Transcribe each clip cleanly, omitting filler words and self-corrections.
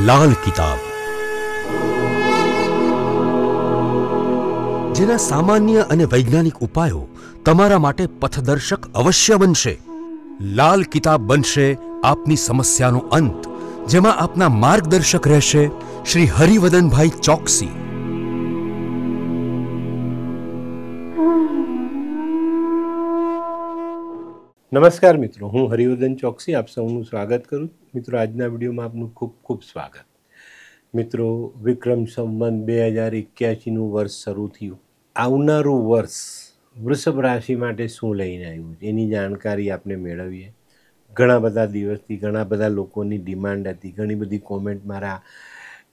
લાલ કિતાબ, જેના સામાન્ય અને વૈજ્ઞાનિક ઉપાયો તમારા માટે પથદર્શક અવશ્ય બનશે. લાલ કિતાબ બનશે આપની સમસ્યાનો અંત, જેમાં આપના માર્ગદર્શક રહેશે શ્રી હરિવદનભાઈ ચોકસી. નમસ્કાર મિત્રો, હું હરિવદન ચોકસી આપ સૌનું સ્વાગત કરું. મિત્રો, આજના વિડીયોમાં આપનું ખૂબ ખૂબ સ્વાગત. મિત્રો, વિક્રમ સંવત 2081નું વર્ષ શરૂ થયું. આવનારું વર્ષ વૃષભ રાશિ માટે શું લઈને આવ્યું છે એની જાણકારી આપણે મેળવીએ. ઘણા બધા દિવસથી ઘણા બધા લોકોની ડિમાન્ડ હતી, ઘણી બધી કોમેન્ટ મારા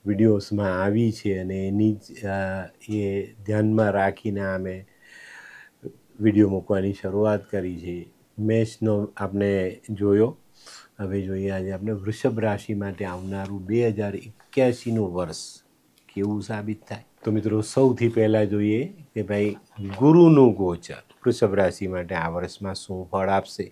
વિડીયોઝમાં આવી છે અને એની જ એ ધ્યાનમાં રાખીને અમે વિડીયો મૂકવાની શરૂઆત કરી છે. મેષનો આપણે જોયો, હવે જોઈએ આજે આપણે વૃષભ રાશિ માટે આવનારું 2081નું વર્ષ કેવું સાબિત થાય. તો મિત્રો, સૌથી પહેલાં જોઈએ કે ભાઈ ગુરુનું ગોચર વૃષભ રાશિ માટે આ વર્ષમાં શું ફળ આપશે.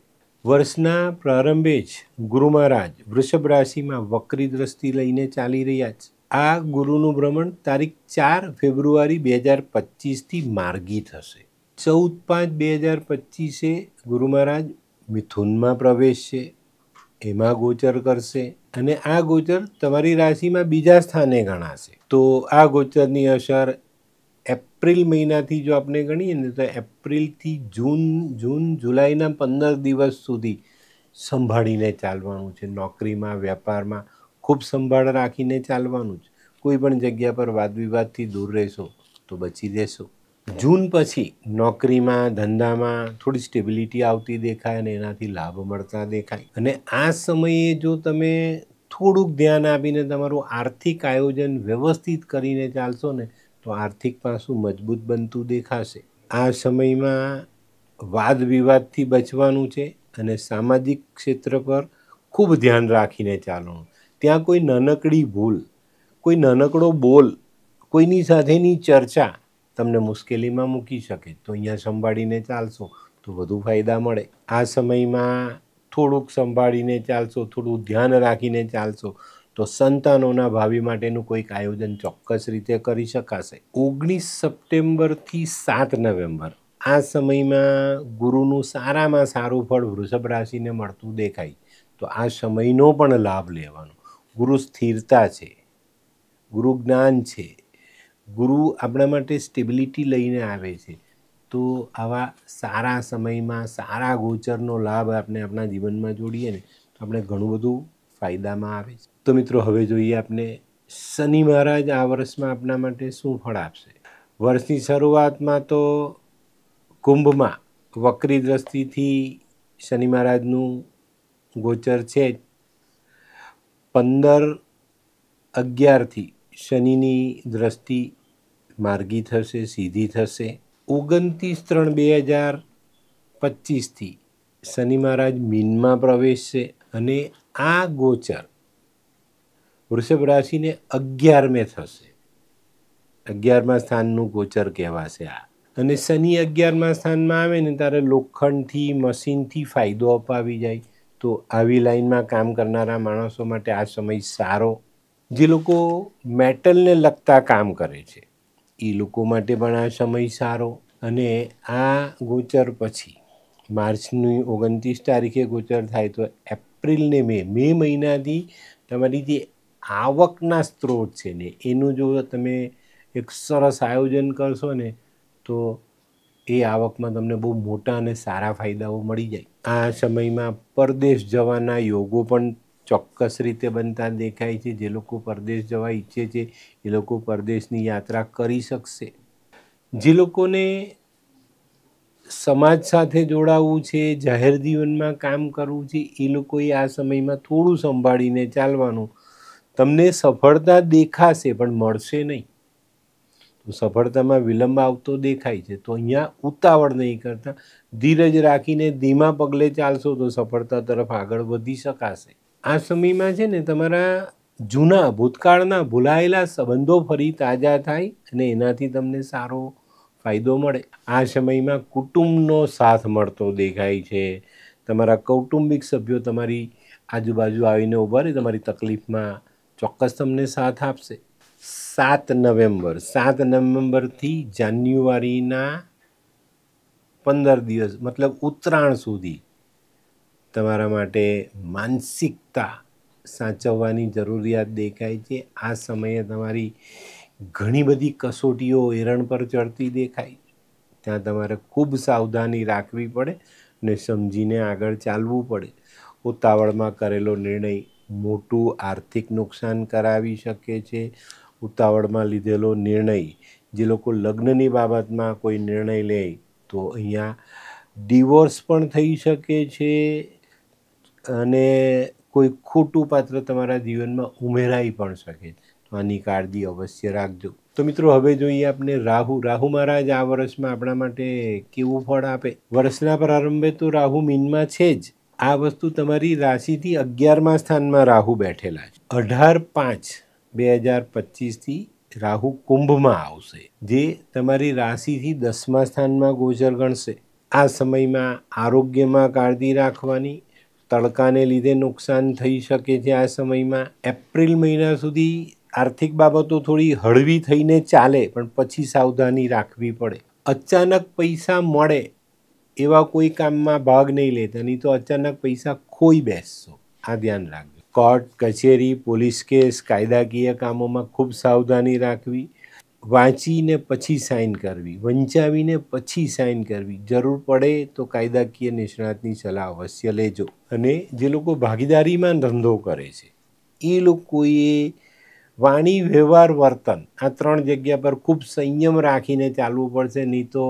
વર્ષના પ્રારંભે જ ગુરુ મહારાજ વૃષભ રાશિમાં વક્રી દ્રષ્ટિ લઈને ચાલી રહ્યા છે. આ ગુરુનું ભ્રમણ તારીખ 4 ફેબ્રુઆરી 2025થી માર્ગી થશે. 14/5/2025 ગુરુ મહારાજ મિથુનમાં પ્રવેશશે, એમાં ગોચર કરશે અને આ ગોચર તમારી રાશિમાં બીજા સ્થાને ગણાશે. તો આ ગોચરની અસર એપ્રિલ મહિનાથી જો આપણે ગણીએ ને તો એપ્રિલથી જૂન જુલાઈના 15 દિવસ સુધી સંભાળીને ચાલવાનું છે. નોકરીમાં, વેપારમાં ખૂબ સંભાળ રાખીને ચાલવાનું છે. કોઈ પણ જગ્યા પર વાદવિવાદથી દૂર રહેશો તો બચી દેશો. જૂન પછી નોકરીમાં, ધંધામાં થોડી સ્ટેબિલિટી આવતી દેખાય અને એનાથી લાભ મળતા દેખાય. અને આ સમયે જો તમે થોડુંક ધ્યાન આપીને તમારું આર્થિક આયોજન વ્યવસ્થિત કરીને ચાલશો ને તો આર્થિક પાસું મજબૂત બનતું દેખાશે. આ સમયમાં વાદ વિવાદથી બચવાનું છે અને સામાજિક ક્ષેત્ર પર ખૂબ ધ્યાન રાખીને ચાલવાનું. ત્યાં કોઈ નાનકડી ભૂલ, કોઈ નાનકડો બોલ, કોઈની સાથેની ચર્ચા તમને મુશ્કેલીમાં મૂકી શકે. તો અહીંયા સંભાળીને ચાલશો તો વધુ ફાયદા મળે. આ સમયમાં થોડુંક સંભાળીને ચાલશો, થોડું ધ્યાન રાખીને ચાલશો તો સંતાનોના ભાવિ માટેનું કોઈક આયોજન ચોક્કસ રીતે કરી શકાશે. 19 સપ્ટેમ્બરથી 7 નવેમ્બર આ સમયમાં ગુરુનું સારામાં સારું ફળ વૃષભ રાશિને મળતું દેખાય. તો આ સમયનો પણ લાભ લેવાનો. ગુરુ સ્થિરતા છે, ગુરુ જ્ઞાન છે, ગુરુ આપણા માટે સ્ટેબિલિટી લઈને આવે છે. તો આવા સારા સમયમાં સારા ગોચરનો લાભ આપણે આપણા જીવનમાં જોડીએ ને તો આપણે ઘણું બધું ફાયદામાં આવે છે. તો મિત્રો, હવે જોઈએ આપણે શનિ મહારાજ આ વર્ષમાં આપણા માટે શું ફળ આપશે. વર્ષની શરૂઆતમાં તો કુંભમાં વક્રી દ્રષ્ટિથી શનિ મહારાજનું ગોચર છે. 15/11થી શનિની દ્રષ્ટિ માર્ગી થશે, સીધી થશે. 29/3/2025થી શનિ મહારાજ મીનમાં પ્રવેશશે અને આ ગોચર વૃષભ રાશિને 11મે થશે. 11મા સ્થાનનું ગોચર કહેવાશે આ. અને શનિ 11મા સ્થાનમાં આવે ને ત્યારે લોખંડથી, મશીનથી ફાયદો અપાવી જાય. તો આવી લાઈનમાં કામ કરનારા માણસો માટે આ સમય સારો. જે લોકો મેટલને લગતા કામ કરે છે એ લોકો માટે પણ આ સમય સારો. અને આ ગોચર પછી માર્ચની 29 તારીખે ગોચર થાય તો એપ્રિલ ને મે મહિનાથી તમારી જે આવકના સ્ત્રોત છે ને એનું જો તમે એક સરસ આયોજન કરશો ને તો એ આવકમાં તમને બહુ મોટા અને સારા ફાયદાઓ મળી જાય. આ સમયમાં પરદેશ જવાના યોગો પણ ચોક્કસ રીતે બનતા દેખાય છે. જે લોકો પરદેશ જવા ઈચ્છે છે એ લોકો પરદેશની યાત્રા કરી શકશે. જે લોકોને સમાજ સાથે જોડાવવું છે, જાહેર જીવનમાં કામ કરવું છે, એ લોકોએ આ સમયમાં થોડું સંભાળીને ચાલવાનું. તમને સફળતા દેખાશે પણ મળશે નહીં. તો સફળતામાં વિલંબ આવતો દેખાય છે. તો અહીંયા ઉતાવળ નહીં કરતા, ધીરજ રાખીને ધીમા પગલે ચાલશો તો સફળતા તરફ આગળ વધી શકાશે. આ સમયમાં છે ને તમારા જૂના ભૂતકાળના ભૂલાયેલા સંબંધો ફરી તાજા થાય અને એનાથી તમને સારો ફાયદો મળે. આ સમયમાં કુટુંબનો સાથ મળતો દેખાય છે. તમારા કૌટુંબિક સભ્યો તમારી આજુબાજુ આવીને ઊભા રહે, તમારી તકલીફમાં ચોક્કસ તમને સાથ આપશે. 7 નવેમ્બરથી જાન્યુઆરીના 15 દિવસ મતલબ ઉત્તરાયણ સુધી તમારા માટે માનસિકતા સાચવવાની જરૂરિયાત દેખાય છે. આ સમયે તમારી ઘણી બધી કસોટીઓ એરણ પર ચડતી દેખાય. ત્યાં તમારે ખૂબ સાવધાની રાખવી પડે અને સમજીને આગળ ચાલવું પડે. ઉતાવળમાં કરેલો નિર્ણય મોટું આર્થિક નુકસાન કરાવી શકે છે. ઉતાવળમાં લીધેલો નિર્ણય, જે લોકો લગ્નની બાબતમાં કોઈ નિર્ણય લે તો અહીંયા ડિવોર્સ પણ થઈ શકે છે અને કોઈ ખોટું પાત્ર તમારા જીવનમાં ઉમેરાઈ પણ શકે છે. તો આની કાળજી અવશ્ય રાખજો. તો મિત્રો, હવે જોઈએ આપણે રાહુ. રાહુ મહારાજ આ વર્ષમાં આપણા માટે કેવું ફળ આપે. વર્ષના પ્રારંભે તો રાહુ મીનમાં છે જ. આ વસ્તુ તમારી રાશિથી 11મા સ્થાનમાં રાહુ બેઠેલા છે. 18/5/2025થી રાહુ કુંભમાં આવશે, જે તમારી રાશિથી 10મા સ્થાનમાં ગોચર ગણશે. આ સમયમાં આરોગ્યમાં કાળજી રાખવાની. તડકાને લીધે નુકસાન થઈ શકે છે. આ સમયમાં એપ્રિલ મહિના સુધી આર્થિક બાબતો થોડી હળવી થઈને ચાલે, પણ પછી સાવધાની રાખવી પડે. અચાનક પૈસા મળે એવા કોઈ કામમાં ભાગ નહીં લેતા, નહીં તો અચાનક પૈસા ખોઈ બેસશો. આ ધ્યાન રાખજો. કોર્ટ કચેરી, પોલીસ કેસ, કાયદાકીય કામોમાં ખૂબ સાવધાની રાખવી. વાંચીને પછી સાઇન કરવી, વંચાવીને પછી સાઇન કરવી. જરૂર પડે તો કાયદાકીય નિષ્ણાતની સલાહ અવશ્ય લેજો. અને જે લોકો ભાગીદારીમાં ધંધો કરે છે એ લોકોએ વાણી, વ્યવહાર, વર્તન આ 3 જગ્યા પર ખૂબ સંયમ રાખીને ચાલવું પડશે. નહીં તો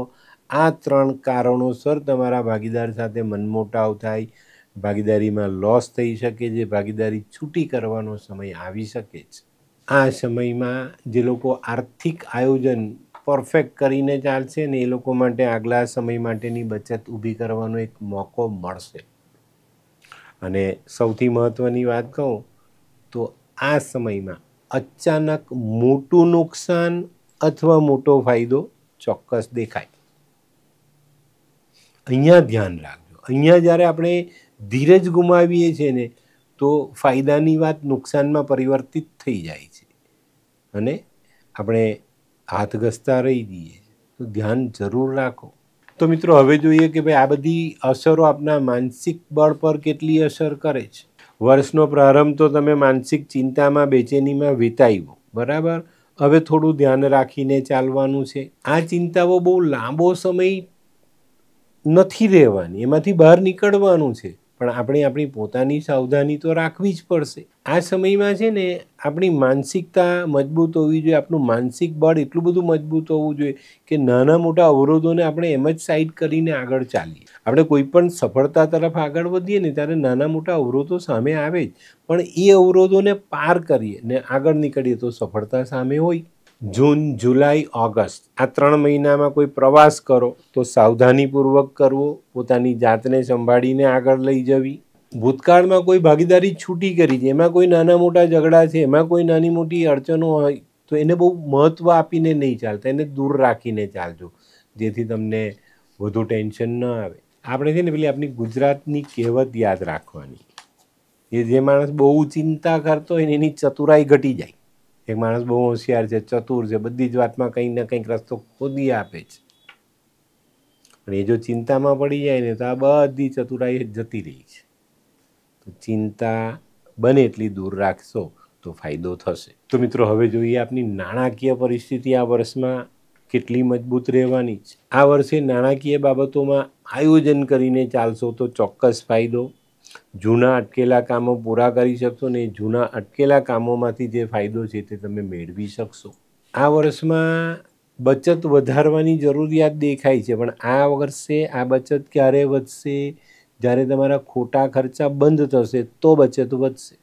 આ 3 કારણોસર તમારા ભાગીદાર સાથે મનમોટાવ થાય, ભાગીદારીમાં લોસ થઈ શકે છે, ભાગીદારી છૂટી કરવાનો સમય આવી શકે છે. આ સમયમાં જે લોકો આર્થિક આયોજન પરફેક્ટ કરીને ચાલશે ને એ લોકો માટે આગલા સમય માટેની બચત ઊભી કરવાનો એક મોકો મળશે. અને સૌથી મહત્ત્વની વાત કહું તો આ સમયમાં અચાનક મોટું નુકસાન અથવા મોટો ફાયદો ચોક્કસ દેખાય. અહીંયા ધ્યાન રાખજો. અહીંયા જ્યારે આપણે ધીરજ ગુમાવીએ છીએ ને તો ફાયદાની વાત નુકસાનમાં પરિવર્તિત થઈ જાય છે અને આપણે હાથ ઘસતા રહી જઈએ. તો ધ્યાન જરૂર રાખો. તો મિત્રો, હવે જોઈએ કે ભાઈ આ બધી અસરો આપણા માનસિક બળ પર કેટલી અસર કરે છે. વર્ષનો પ્રારંભ તો તમે માનસિક ચિંતામાં, બેચેનીમાં વિતાવ્યો, બરાબર. હવે થોડું ધ્યાન રાખીને ચાલવાનું છે. આ ચિંતાઓ બહુ લાંબો સમય નથી રહેવાની, એમાંથી બહાર નીકળવાનું છે, પણ આપણે આપણી પોતાની સાવધાની તો રાખવી જ પડશે. આ સમયમાં છે ને આપણી માનસિકતા મજબૂત હોવી જોઈએ. આપણું માનસિક બળ એટલું બધું મજબૂત હોવું જોઈએ કે નાના મોટા અવરોધોને આપણે એમ જ સાઈડ કરીને આગળ ચાલીએ. આપણે કોઈ પણ સફળતા તરફ આગળ વધીએ ને ત્યારે નાના મોટા અવરોધો સામે આવે જ, પણ એ અવરોધોને પાર કરીએ ને આગળ નીકળીએ તો સફળતા સામે હોય. જૂન, જુલાઈ, ઓગસ્ટ આ 3 મહિનામાં કોઈ પ્રવાસ કરો તો સાવધાનીપૂર્વક કરવો. પોતાની જાતને સંભાળીને આગળ લઈ જવી. ભૂતકાળમાં કોઈ ભાગીદારી છૂટી કરી છે, એમાં કોઈ નાના મોટા ઝઘડા છે, એમાં કોઈ નાની મોટી અડચણો હોય તો એને બહુ મહત્ત્વ આપીને નહીં ચાલતા, એને દૂર રાખીને ચાલજો, જેથી તમને વધુ ટેન્શન ન આવે. આપણે છે ને પેલી આપણી ગુજરાતની કહેવત યાદ રાખવાની, એ જે માણસ બહુ ચિંતા કરતો હોય ને એની ચતુરાઈ ઘટી જાય. એક માણસ બહુ હોશિયાર છે, ચતુર છે, બધી જ વાતમાં કંઈક ને કંઈક રસ્તો ખોદી આપે છે, પણ એ જો ચિંતામાં પડી જાય ને તો આ બધી ચતુરાઈ જતી રહી છે. તો ચિંતા બને એટલી દૂર રાખશો તો ફાયદો થશે. તો મિત્રો, હવે જોઈએ આપની નાણાકીય પરિસ્થિતિ આ વર્ષમાં કેટલી મજબૂત રહેવાની છે. આ વર્ષે નાણાકીય બાબતોમાં આયોજન કરીને ચાલશો તો ચોક્કસ ફાયદો. જૂના અટકેલા કામો પૂરા કરી શકશો ને જૂના અટકેલા કામોમાંથી જે ફાયદો છે તે તમે મેળવી શકશો. આ વર્ષમાં બચત વધારવાની જરૂરિયાત દેખાય છે, પણ આ વર્ષે આ બચત ક્યારે વધશે? જ્યારે તમારા ખોટા ખર્ચા બંધ થશે તો બચત વધશે.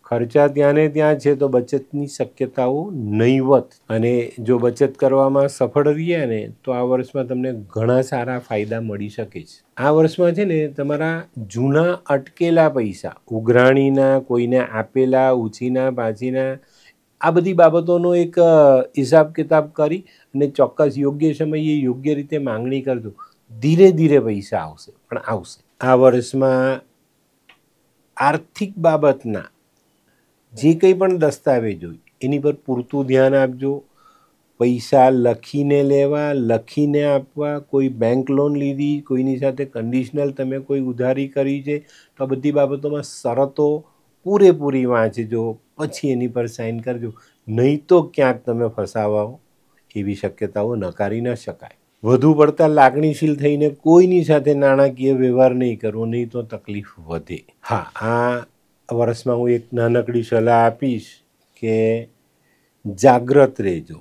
ખર્ચા ત્યાં ને ત્યાં છે તો બચતની શક્યતાઓ નહીવત. અને જો બચત કરવામાં સફળ રહ્યા ને તો આ વર્ષમાં તમને ઘણા સારા ફાયદા મળી શકે છે. આ વર્ષમાં છે ને તમારા જૂના અટકેલા પૈસા, ઉઘરાણીના, કોઈને આપેલા, ઉછીના, પાછીના, આ બધી બાબતોનો એક હિસાબ કિતાબ કરી અને ચોક્કસ યોગ્ય સમયે યોગ્ય રીતે માંગણી કરજો. ધીરે ધીરે પૈસા આવશે, પણ આવશે. આ વર્ષમાં આર્થિક બાબતના જે કંઈ પણ દસ્તાવેજ હોય એની પર પૂરતું ધ્યાન આપજો. પૈસા લખીને લેવા, લખીને આપવા, કોઈ બેંક લોન લીધી, કોઈની સાથે કન્ડિશનલ તમે કોઈ ઉધારી કરી છે, તો આ બધી બાબતોમાં શરતો પૂરેપૂરી વાંચજો, પછી એની પર સાઇન કરજો. નહીં તો ક્યાંક તમે ફસાવાઓ એવી શક્યતાઓ નકારી ન શકાય. વધુ પડતા લાગણીશીલ થઈને કોઈની સાથે નાણાકીય વ્યવહાર નહીં કરવો, નહીં તો તકલીફ વધે. હા, આ વર્ષમાં હું એક નાનકડી સલાહ આપીશ કે જાગ્રત રહેજો,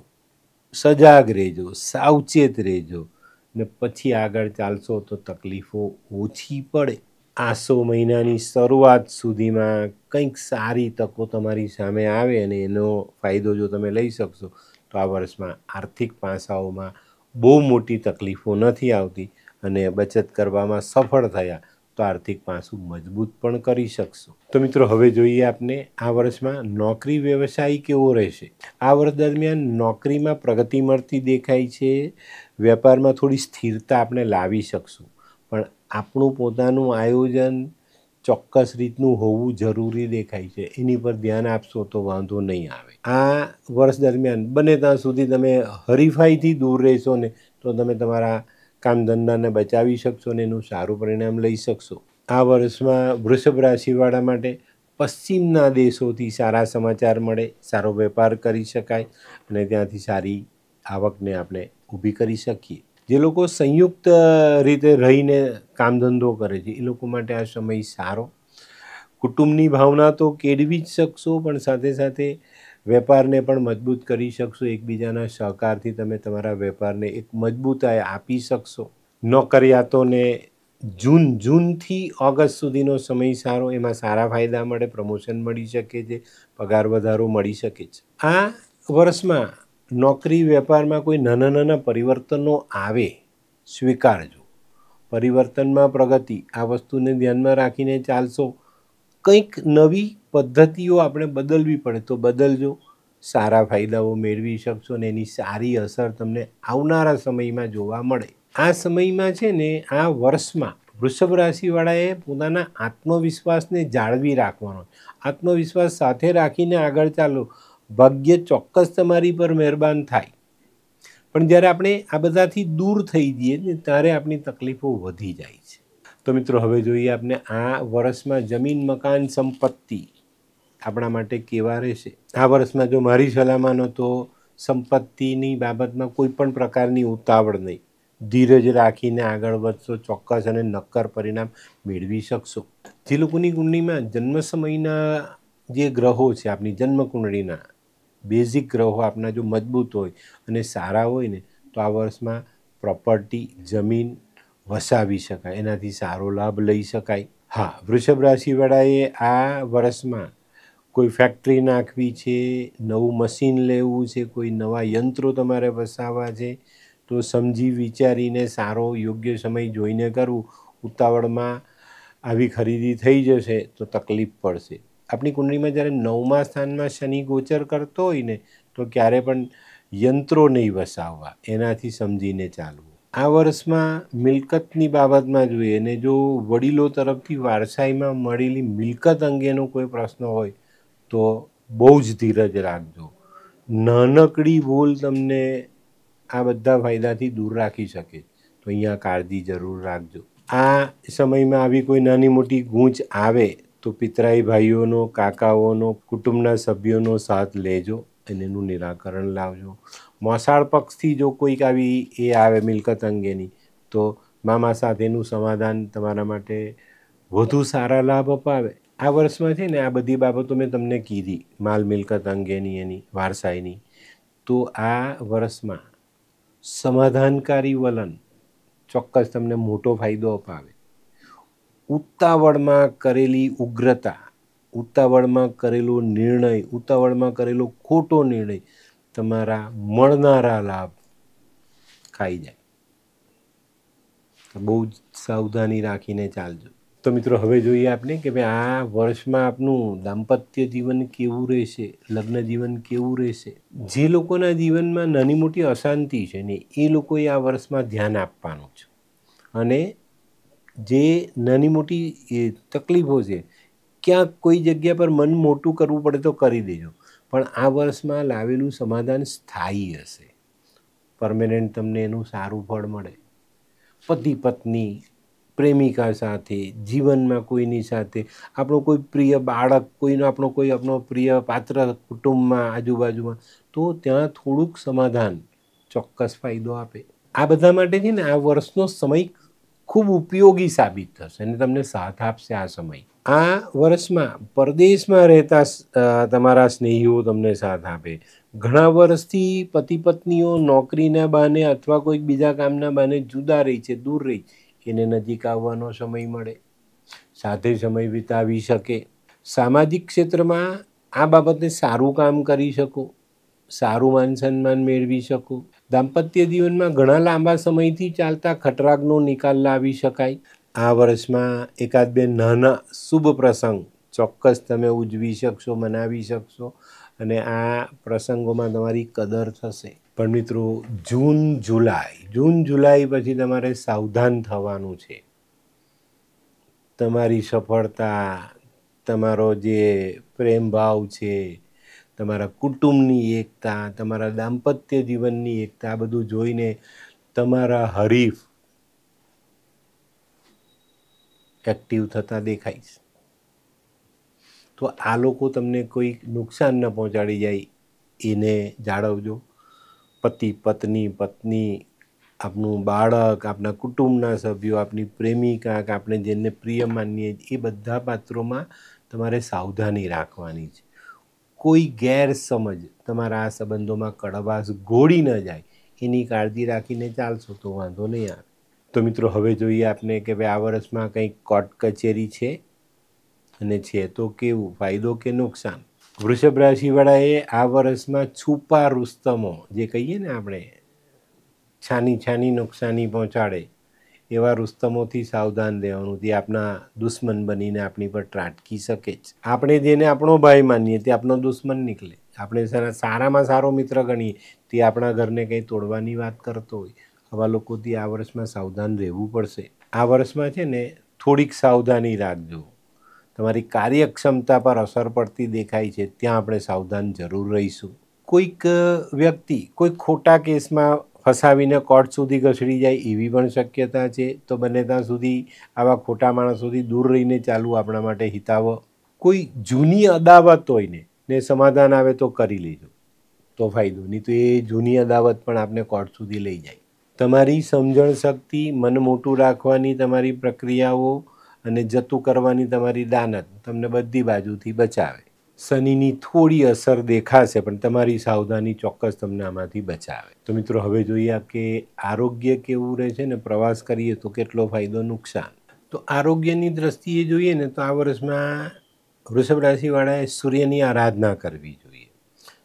સજાગ રહેજો, સાવચેત રહેજો, ને પછી આગળ ચાલશો તો તકલીફો ઓછી પડે. આસો મહિનાની શરૂઆત સુધીમાં કંઈક સારી તકો તમારી સામે આવે અને એનો ફાયદો જો તમે લઈ શકશો તો આ વર્ષમાં આર્થિક પાસાઓમાં બહુ મોટી તકલીફો નથી આવતી અને બચત કરવામાં સફળ થયા તો આર્થિક પાસું મજબૂત પણ કરી શકશો. તો મિત્રો, હવે જોઈએ આપણે આ વર્ષમાં નોકરી વ્યવસાય કેવો રહેશે. આ વર્ષ દરમિયાન નોકરીમાં પ્રગતિ મળતી દેખાય છે. વેપારમાં થોડી સ્થિરતા આપણે લાવી શકશું, પણ આપણું પોતાનું આયોજન ચોક્કસ રીતનું હોવું જરૂરી દેખાય છે. એની પર ધ્યાન આપશો તો વાંધો નહીં આવે. આ વર્ષ દરમિયાન બને ત્યાં સુધી તમે હરીફાઈથી દૂર રહેશો ને તો તમે તમારા કામ ધંધાને બચાવી શકશો ને એનું સારું પરિણામ લઈ શકશો. આ વર્ષમાં વૃષભ રાશિવાળા માટે પશ્ચિમના દેશોથી સારા સમાચાર મળે, સારો વેપાર કરી શકાય અને ત્યાંથી સારી આવકને આપણે ઊભી કરી શકીએ. જે લોકો સંયુક્ત રીતે રહીને કામ ધંધો કરે છે એ લોકો માટે આ સમય સારો. કુટુંબની ભાવના તો કેળવી જ શકશો, પણ સાથે સાથે વેપારને પણ મજબૂત કરી શકશો. એકબીજાના સહકારથી તમે તમારા વેપારને એક મજબૂતાઈ આપી શકશો. નોકરિયાતોને જૂનથી ઓગસ્ટ સુધીનો સમય સારો, એમાં સારા ફાયદા મળે, પ્રમોશન મળી શકે છે, પગાર વધારો મળી શકે છે. આ વર્ષમાં નોકરી વેપારમાં કોઈ નાના પરિવર્તનો આવે, સ્વીકારજો. પરિવર્તનમાં પ્રગતિ, આ વસ્તુને ધ્યાનમાં રાખીને ચાલશો. કંઈક નવી પદ્ધતિઓ આપણે બદલવી પડે તો બદલજો, સારા ફાયદાઓ મેળવી શકશો અને એની સારી અસર તમને આવનારા સમયમાં જોવા મળે. આ સમયમાં છે ને, આ વર્ષમાં વૃષભ રાશિવાળાએ પોતાના આત્મવિશ્વાસને જાળવી રાખવાનો. આત્મવિશ્વાસ સાથે રાખીને આગળ ચાલો. ભાગ્ય ચોક્કસ તમારી પર મહેરબાન થાય, પણ જ્યારે આપણે આ બધાથી દૂર થઈ જઈએ ને ત્યારે આપણી તકલીફો વધી જાય છે. તો મિત્રો, હવે જોઈએ આપણે આ વર્ષમાં જમીન, મકાન, સંપત્તિ આપણા માટે કેવા રહેશે. આ વર્ષમાં જો મારી સલાહ માનો તો સંપત્તિની બાબતમાં કોઈ પણ પ્રકારની ઉતાવળ નહીં, ધીરજ રાખીને આગળ વધશો, ચોક્કસ અને નક્કર પરિણામ મેળવી શકશો. જે લોકોની કુંડળીમાં જન્મ સમયના જે ગ્રહો છે, આપણી જન્મ કુંડળીના બેઝિક ગ્રહો આપણા જો મજબૂત હોય અને સારા હોય ને તો આ વર્ષમાં પ્રોપર્ટી, જમીન વસાવી શકાય, એનાથી સારો લાભ લઈ શકાય. હા, વૃષભ રાશિવાળાએ આ વર્ષમાં કોઈ ફેક્ટરી નાખવી છે, નવું મશીન લેવું છે, કોઈ નવા યંત્રો તમારે વસાવવા છે તો સમજી વિચારીને સારો યોગ્ય સમય જોઈને કરવું. ઉતાવળમાં આવી ખરીદી થઈ જશે તો તકલીફ પડશે. આપણી કુંડળીમાં જ્યારે 9મા સ્થાનમાં શનિ ગોચર કરતો હોય ને તો ક્યારે પણ યંત્રો નહીં વસાવવા, એનાથી સમજીને ચાલવું. આ વર્ષમાં મિલકતની બાબતમાં જોઈએ ને જો વડીલો તરફથી વારસાઈમાં મળેલી મિલકત અંગેનો કોઈ પ્રશ્ન હોય તો બહુ જ ધીરજ રાખજો. નાનકડી ભૂલ તમને આ બધા ફાયદાથી દૂર રાખી શકે, તો અહીંયા કાળજી જરૂર રાખજો. આ સમયમાં આવી કોઈ નાની મોટી ગૂંચ આવે તો પિતરાઈ ભાઈઓનો, કાકાઓનો, કુટુંબના સભ્યોનો સાથ લેજો અને એનું નિરાકરણ લાવજો. મોસાળ પક્ષથી જો કોઈક આવી એ આવે મિલકત અંગેની તો મામા સાથેનું સમાધાન તમારા માટે વધુ સારા લાભ અપાવે. આ વર્ષમાં છે ને આ બધી બાબતો મેં તમને કીધી, માલ મિલકત અંગેની, એની વારસાઈની, તો આ વર્ષમાં સમાધાનકારી વલણ ચોક્કસ તમને મોટો ફાયદો અપાવે. ઉતાવળમાં કરેલી ઉગ્રતા, ઉતાવળમાં કરેલો નિર્ણય, ઉતાવળમાં કરેલો ખોટો નિર્ણય તમારા મળનારા લાભ ખાઈ જાય. બહુ જ સાવધાની રાખીને ચાલજો. તો મિત્રો, હવે જોઈએ આપણે કે ભાઈ આ વર્ષમાં આપનું દાંપત્ય જીવન કેવું રહેશે, લગ્ન જીવન કેવું રહેશે. જે લોકોના જીવનમાં નાની મોટી અશાંતિ છે ને એ લોકોએ આ વર્ષમાં ધ્યાન આપવાનું છે અને જે નાની મોટી તકલીફો છે ક્યાંક કોઈ જગ્યા પર મન મોટું કરવું પડે તો કરી દેજો, પણ આ વર્ષમાં લાવેલું સમાધાન સ્થાયી હશે. પરમેનન્ટ તમને એનું સારું ફળ મળે. પતિ પત્ની, પ્રેમિકા સાથે, જીવનમાં કોઈની સાથે, આપણો કોઈ પ્રિય બાળક, આપણો પ્રિય પાત્ર કુટુંબમાં, આજુબાજુમાં, તો ત્યાં થોડુંક સમાધાન ચોક્કસ ફાયદો આપે. આ બધા માટે છે ને આ વર્ષનો સમય ખૂબ ઉપયોગી સાબિત થશે અને તમને સાથ આપશે આ સમય. આ વર્ષમાં પરદેશમાં રહેતા તમારા સ્નેહીઓ તમને સાથ આપે. ઘણા વર્ષથી પતિ પત્નીઓ નોકરીના બહાને અથવા કોઈક બીજા કામના બહાને જુદા રહી છે, દૂર રહી, એને નજીક આવવાનો સમય મળે, સાથે સમય વિતાવી શકે. સામાજિક ક્ષેત્રમાં આ બાબતે સારું કામ કરી શકો, સારું માન સન્માન મેળવી શકો. દાંપત્ય જીવનમાં ઘણા લાંબા સમયથી ચાલતા ખટરાગનો નિકાલ લાવી શકાય. આ વર્ષમાં એકાદ બે નાના શુભ પ્રસંગ ચોક્કસ તમે ઉજવી શકશો, મનાવી શકશો અને આ પ્રસંગોમાં તમારી કદર થશે. પણ મિત્રો, જૂન જુલાઈ પછી તમારે સાવધાન થવાનું છે. તમારી સફળતા, તમારો જે પ્રેમ ભાવ છે, તમારા કુટુંબની એકતા, તમારા દાંપત્ય જીવનની એકતા, આ બધું જોઈને તમારા હરીફ એક્ટિવ થતા દેખાય છે. તો આ લોકો તમને કોઈ નુકસાન ન પહોંચાડી જાય એને જાળવજો. પતિ પત્ની, આપનું બાળક, આપણા કુટુંબના સભ્યો, આપની પ્રેમિકા, કે આપણે જેને પ્રિય માનીએ, એ બધા પાત્રોમાં તમારે સાવધાની રાખવાની છે. કોઈ ગેરસમજ તમારા આ સંબંધોમાં કડવાશ ઘોળી ન જાય એની કાળજી રાખીને ચાલશો તો વાંધો નહીં આવે. તો મિત્રો, હવે જોઈએ આપણે કે ભાઈ આ વર્ષમાં કંઈક કોર્ટ કચેરી છે, અને છે તો કેવું, ફાયદો કે નુકસાન. વૃષભ રાશિવાળાએ આ વર્ષમાં છુપા રુસ્તમો, જે કહીએ ને આપણે, છાની નુકસાની પહોંચાડે એવા રુસ્તમોથી સાવધાન રહેવાનું. તે આપણા દુશ્મન બનીને આપણી પર ત્રાટકી શકે છે. આપણે જેને આપણો ભાઈ માનીએ તે આપણો દુશ્મન નીકળે. આપણે સારામાં સારો મિત્ર ગણીએ તે આપણા ઘરને કંઈ તોડવાની વાત કરતો હોય. આવા લોકોથી આ વર્ષમાં સાવધાન રહેવું પડશે. આ વર્ષમાં છે ને થોડીક સાવધાની રાખજો. તમારી કાર્યક્ષમતા પર અસર પડતી દેખાય છે, ત્યાં આપણે સાવધાન જરૂર રહીશું. કોઈક વ્યક્તિ કોઈ ખોટા કેસમાં ફસાવીને કોર્ટ સુધી ઘસડી જાય એવી પણ શક્યતા છે. તો બને ત્યાં સુધી આવા ખોટા માણસોથી દૂર રહીને ચાલવું આપણા માટે હિતાવહ. કોઈ જૂની અદાવત હોય ને સમાધાન આવે તો કરી લેજો, તો ફાયદો. નહીં તો એ જૂની અદાવત પણ આપને કોર્ટ સુધી લઈ જાય. તમારી સમજણ શક્તિ, મન મોટું રાખવાની તમારી પ્રક્રિયાઓ અને જતું કરવાની તમારી દાનત તમને બધી બાજુથી બચાવે. શનિની થોડી અસર દેખાશે, પણ તમારી સાવધાની ચોક્કસ તમને આમાંથી બચાવે. તો મિત્રો, હવે જોઈએ કે આરોગ્ય કેવું રહે છે ને પ્રવાસ કરીએ તો કેટલો ફાયદો, નુકસાન. તો આરોગ્યની દ્રષ્ટિએ જોઈએ ને તો આ વર્ષમાં વૃષભ રાશિવાળાએ સૂર્યની આરાધના કરવી જોઈએ.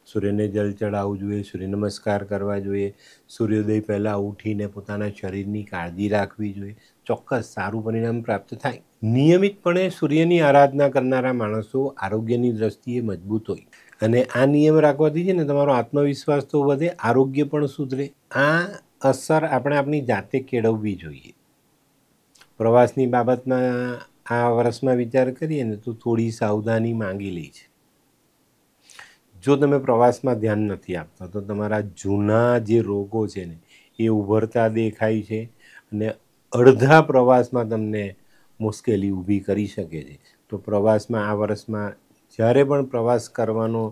સૂર્યને જલ ચડાવવું જોઈએ, સૂર્ય નમસ્કાર કરવા જોઈએ, સૂર્યોદય પહેલાં ઉઠીને પોતાના શરીરની કાળજી રાખવી જોઈએ. ચોક્કસ સારું પરિણામ પ્રાપ્ત થાય. નિયમિતપણે સૂર્યની આરાધના કરનારા માણસો આરોગ્યની દ્રષ્ટિએ મજબૂત હોય, અને આ નિયમ રાખવાથી છે ને તમારો આત્મવિશ્વાસ તો વધે, આરોગ્ય પણ સુધરે. આ અસર આપણે આપણી જાતે કેળવવી જોઈએ. પ્રવાસની બાબતમાં આ વર્ષમાં વિચાર કરીએ ને તો થોડી સાવધાની માંગી લે છે. જો તમે પ્રવાસમાં ધ્યાન નથી આપતા તો તમારા જૂના જે રોગો છે ને એ ઉભરતા દેખાય છે, અને અડધા પ્રવાસમાં તમને મુશ્કેલી ઊભી કરી શકે છે. તો પ્રવાસમાં આ વર્ષમાં જ્યારે પણ પ્રવાસ કરવાનો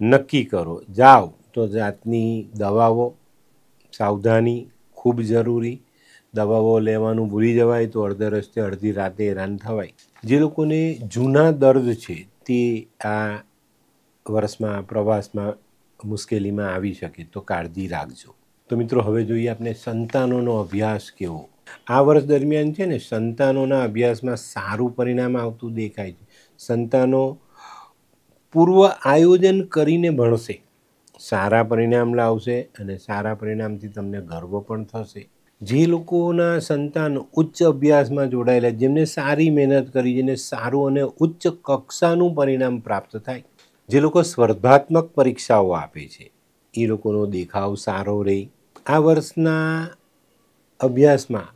નક્કી કરો, જાઓ તો જાતની દવાઓ, સાવધાની ખૂબ જરૂરી. દવાઓ લેવાનું ભૂલી જવાય તો અડધે રસ્તે અડધી રાતે હેરાન થવાય. જે લોકોને જૂના દર્દ છે તે આ વર્ષમાં પ્રવાસમાં મુશ્કેલીમાં આવી શકે તો કાળજી રાખજો. તો મિત્રો, હવે જોઈએ આપણે સંતાનોનો અભ્યાસ કેવો. આ વર્ષ દરમિયાન છે ને સંતાનોના અભ્યાસમાં સારું પરિણામ આવતું દેખાય છે. સંતાનો પૂર્વ આયોજન કરીને ભણશે, સારા પરિણામ લાવશે, અને સારા પરિણામથી તમને ગર્વ પણ થશે. જે લોકોના સંતાન ઉચ્ચ અભ્યાસમાં જોડાયેલા, જેમને સારી મહેનત કરી, જેને સારું અને ઉચ્ચ કક્ષાનું પરિણામ પ્રાપ્ત થાય, જે લોકો સ્પર્ધાત્મક પરીક્ષાઓ આપે છે, એ લોકોનો દેખાવ સારો રહે. આ વર્ષના અભ્યાસમાં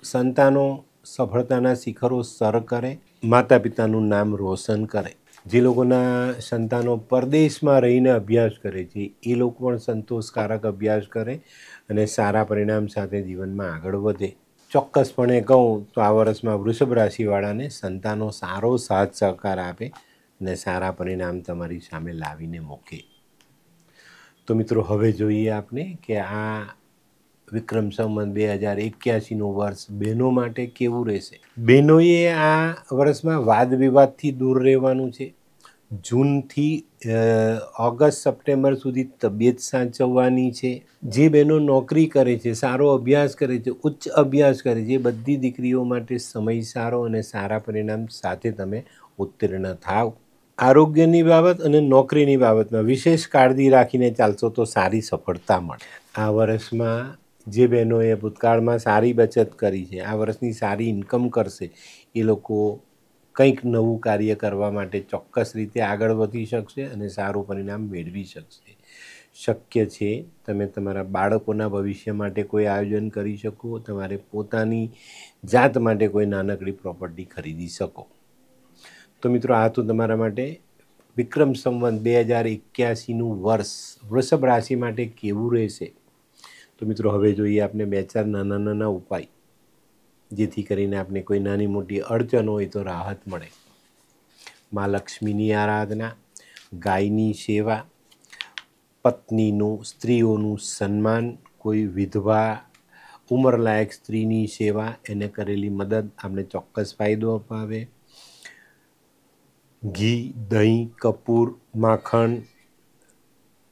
સંતાનો સફળતાના શિખરો સર કરે માતા પિતાનું નામ રોશન કરે. જે લોકોના સંતાનો પરદેશમાં રહીને અભ્યાસ કરે છે એ લોકો પણ સંતોષકારક અભ્યાસ કરે અને સારા પરિણામ સાથે જીવનમાં આગળ વધે. ચોક્કસપણે કહું તો આ વર્ષમાં વૃષભ રાશિવાળાને સંતાનો સારો સાથ સહકાર આપે અને સારા પરિણામ તમારી સામે લાવીને મૂકે. તો મિત્રો હવે જોઈએ આપણે કે આ વિક્રમ સંવત 2081નું વર્ષ બહેનો માટે કેવું રહેશે. બહેનોએ આ વર્ષમાં વાદ વિવાદથી દૂર રહેવાનું છે. જૂનથી ઓગસ્ટ સપ્ટેમ્બર સુધી તબિયત સાચવવાની છે. જે બહેનો નોકરી કરે છે, સારો અભ્યાસ કરે છે, ઉચ્ચ અભ્યાસ કરે છે, એ બધી દીકરીઓ માટે સમય સારો અને સારા પરિણામ સાથે તમે ઉત્તીર્ણ થાવ. આરોગ્યની બાબત અને નોકરીની બાબતમાં વિશેષ કાળજી રાખીને ચાલશો તો સારી સફળતા મળે. આ વર્ષમાં જે બહેનોએ ભૂતકાળમાં સારી બચત કરી છે, આ વર્ષની સારી ઇન્કમ કરશે, એ લોકો કંઈક નવું કાર્ય કરવા માટે ચોક્કસ રીતે આગળ વધી શકશે અને સારું પરિણામ મેળવી શકશે. શક્ય છે તમે તમારા બાળકોના ભવિષ્ય માટે કોઈ આયોજન કરી શકો, તમારે પોતાની જાત માટે કોઈ નાનકડી પ્રોપર્ટી ખરીદી શકો. તો મિત્રો આ તો તમારા માટે વિક્રમ સંવત 2081નું વર્ષ વૃષભ રાશિ માટે કેવું રહેશે. તો મિત્રો હવે જોઈએ આપણે 2-4 નાના ઉપાય, જેથી કરીને આપણે કોઈ નાની મોટી અડચણ હોય તો રાહત મળે. મા લક્ષ્મીની આરાધના, ગાયની સેવા, પત્નીનું સ્ત્રીઓનું સન્માન, કોઈ વિધવા ઉંમરલાયક સ્ત્રીની સેવા, એને કરેલી મદદ આપણે ચોક્કસ ફાયદો અપાવે. ઘી, દહીં, કપૂર, માખણ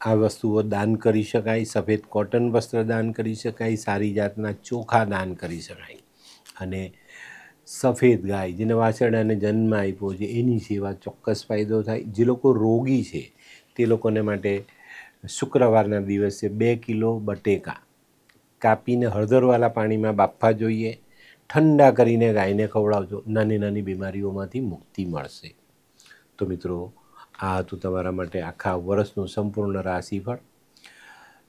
આ વસ્તુઓ દાન કરી શકાય. સફેદ કોટન વસ્ત્ર દાન કરી શકાય. સારી જાતના ચોખા દાન કરી શકાય. અને સફેદ ગાય જેને વાછરડાને જન્મ આપ્યો છે એની સેવા ચોક્કસ ફાયદો થાય. જે લોકો રોગી છે તે લોકોને માટે શુક્રવારના દિવસે 2 કિલો બટેકા કાપીને હળદરવાળા પાણીમાં બાફવા જોઈએ. ઠંડા કરીને ગાયને ખવડાવજો, નાની નાની બીમારીઓમાંથી મુક્તિ મળશે. તો મિત્રો આ હતું તમારા માટે આખા વર્ષનું સંપૂર્ણ રાશિફળ.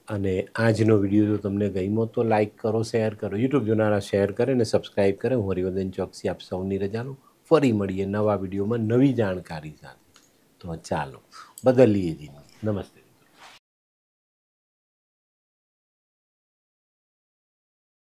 અને આજનો વિડીયો જો તમને ગમ્યો તો લાઇક કરો, શેર કરો. યુટ્યુબ જોનારા શેર કરે અને સબસ્ક્રાઈબ કરે. હું હરિવર્ધન ચોકસી આપ સૌની રજા લઉં. ફરી મળીએ નવા વિડીયોમાં નવી જાણકારી સાથે. તો ચાલો બદલીએ જિંદગી. નમસ્તે.